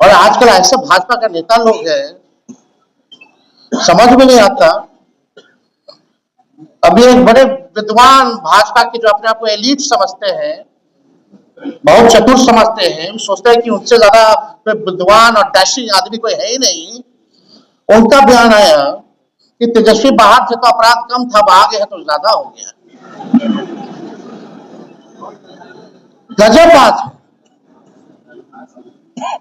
और आजकल ऐसे भाजपा का नेता लोग हैं, समझ में नहीं आता। अभी एक बड़े विद्वान भाजपा के जो अपने आप को एलीट समझते हैं, बहुत चतुर समझते हैं, सोचते हैं कि उनसे ज्यादा विद्वान और डैशिंग आदमी कोई है ही नहीं। उनका बयान आया कि तेजस्वी बाहर से तो अपराध कम था, अब आ गए तो ज्यादा हो गया। गजब बात है।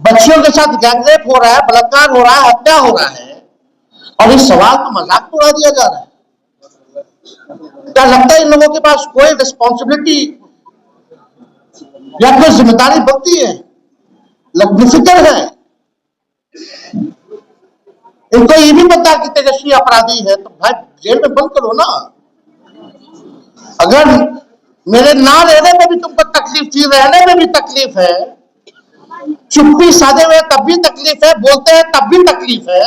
बच्चियों के साथ गैंगरेप हो रहा है, बलात्कार हो रहा है, हत्या हो रहा है, और इस सवाल का मजाक उड़ा दिया जा रहा है। क्या लगता है इन लोगों के पास कोई रिस्पॉन्सिबिलिटी या कोई जिम्मेदारी बनती है? बेफिक्र है। इनको ये भी पता कि तेजस्वी अपराधी है, तो भाई जेल में बंद करो ना। अगर मेरे ना रहने में भी तुमको तकलीफ थी, रहने में भी तकलीफ है, चुप्पी साधे हुए तब भी तकलीफ है, बोलते हैं तब भी तकलीफ है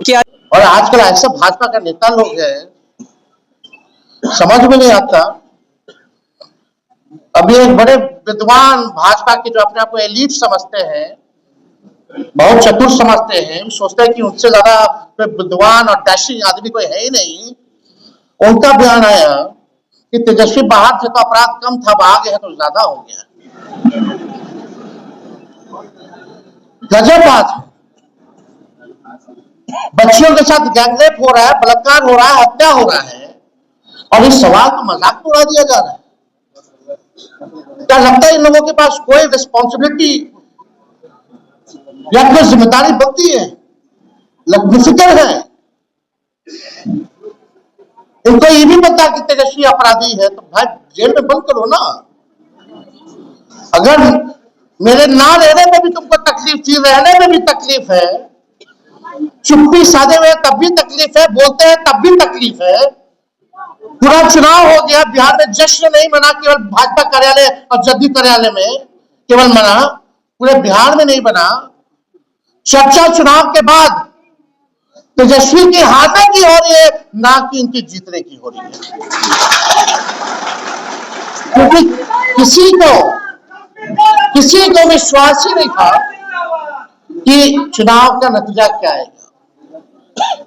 क्या? और आजकल ऐसे भाजपा का नेता लोग हैं, समझ में नहीं आता। अभी एक बड़े विद्वान भाजपा के जो अपने आप को एलीट समझते हैं, बहुत चतुर समझते हैं, सोचते हैं कि उनसे ज्यादा विद्वान और डैशिंग आदमी कोई है ही नहीं। उनका बयान आया कि तेजस्वी बाहर से तो अपराध कम था, अब आ गए तो ज्यादा हो गया। गजब बात है। बच्चियों के साथ गैंगरेप हो रहा है, बलात्कार हो रहा है, हत्या हो रहा है, और इस सवाल का मजाक उड़ा दिया जा रहा है। क्या लगता है इन लोगों के पास कोई रिस्पॉन्सिबिलिटी या कोई जिम्मेदारी बनती है? बेफिक्र है। इनको ये भी पता कि तेजस्वी अपराधी है, तो भाई जेल में बंद करो ना। अगर मेरे ना रहने में भी तुमको तकलीफ थी, रहने में भी तकलीफ है, चुप्पी साधे हुए तब भी तकलीफ है, बोलते हैं तब भी तकलीफ है। पूरा चुनाव हो गया, बिहार में जश्न नहीं मना केवल भाजपा कार्यालय और जदयू कार्यालय में केवल मना, पूरे बिहार में नहीं बना। चर्चा चुनाव के बाद तेजस्वी की हारने की हो रही है, ना कि इनकी जीतने की हो रही है। क्योंकि किसी को विश्वास ही नहीं था कि चुनाव का नतीजा क्या आएगा।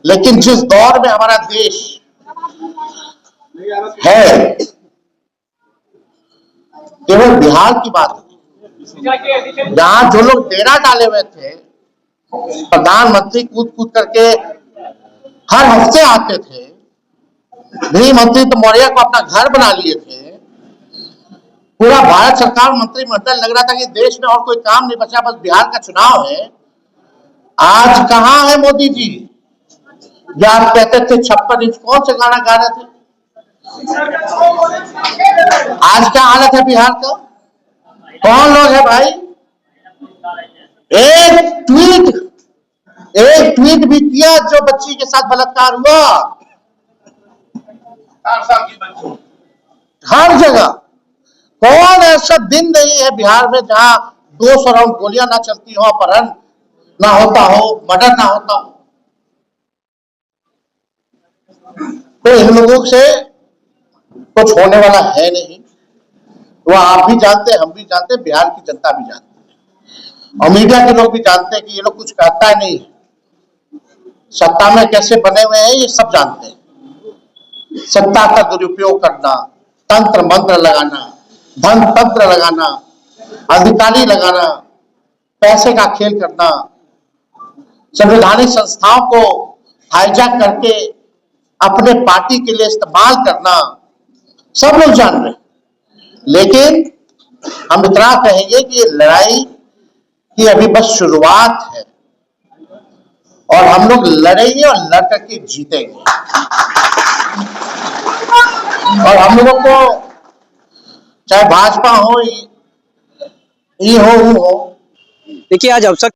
लेकिन जिस दौर में हमारा देश है, केवल बिहार की बात नहीं, जहां जो लोग डेरा डाले हुए थे, प्रधानमंत्री कूद कूद करके हर हफ्ते आते थे, गृह मंत्री तो मौर्य को अपना घर बना लिए थे, पूरा भारत सरकार मंत्रिमंडल लग रहा था कि देश में और कोई काम नहीं बचा, बस बिहार का चुनाव है। आज कहां है मोदी जी? जो आप कहते थे 56 इंच, कौन से गाना गा रहे थे? आज क्या हालत है बिहार का? कौन लोग है भाई? एक ट्वीट भी किया जो बच्ची के साथ बलात्कार हुआ, हर जगह। कौन ऐसा दिन नहीं है बिहार में जहां 200 राउंड गोलियां ना चलती हो, अपहरण ना होता हो, मर्डर ना होता हो। तो इन लोगों से कुछ होने वाला है नहीं। वो आप भी जानते हैं, हम भी जानते हैं, बिहार की जनता भी जानती है, और मीडिया के लोग भी जानते हैं कि ये लोग कुछ कहता है नहीं, सत्ता में कैसे बने हुए हैं ये सब जानते हैं। सत्ता का दुरुपयोग करना, तंत्र मंत्र लगाना, धन तंत्र लगाना, अधिकारी लगाना, पैसे का खेल करना, संवैधानिक संस्थाओं को हाईजैक करके अपने पार्टी के लिए इस्तेमाल करना, सब लोग जान रहे हैं। लेकिन हम इतना कहेंगे कि ये लड़ाई की अभी बस शुरुआत है, और हम लोग लड़ेंगे और लड़ करके जीतेंगे। और हम लोगों को चाहे भाजपा हो, ये हो, देखिए आज अवसर